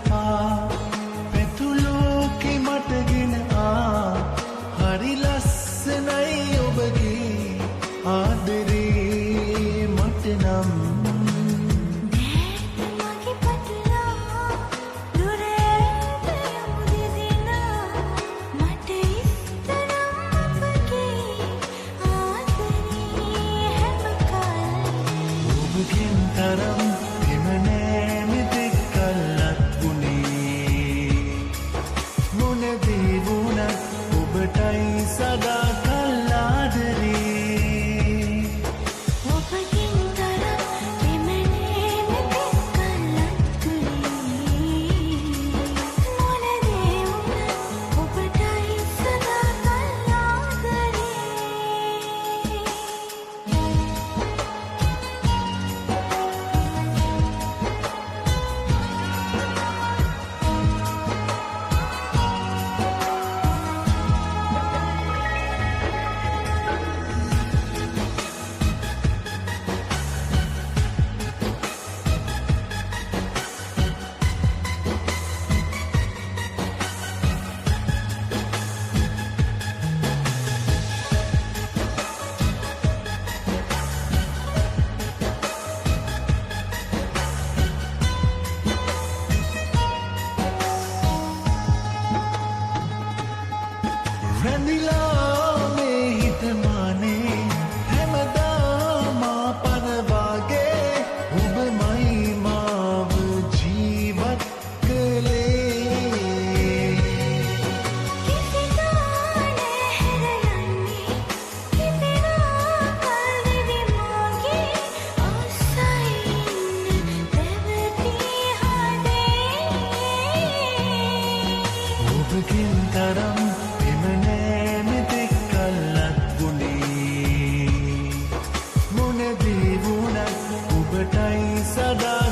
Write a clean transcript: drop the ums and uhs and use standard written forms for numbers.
පා පැතුලෝකෙ මටගෙන හරි ලස්සනයි ඔබගේ ආදරේ මට නම් තරම් එමනෑ මෙතෙක් කල්ලත් වුණේ මොනදී වුණත් ඔබටයි සදා කල්ලාදරේ ඔබකින් තරම් එමනෑ මෙතෙක් කල්ලත් වුණේ මොනදී වුණත් ඔබටයි සදා කල්ලාදරේ රැඳිලා මේ හිතමානේ හැමදා මා පනවාගේ ඔබමයි මාව ජීවත් කළේ කිසිදා නැහැරයන්නේ කිසිදා කල්විදි මාගේ ආසයින් පැවති හදේ ඔබකින් තරම් එමනෑ මෙතෙක් කල්ලත් වුණේ මොනදී වුණත් ඔබටයි සදා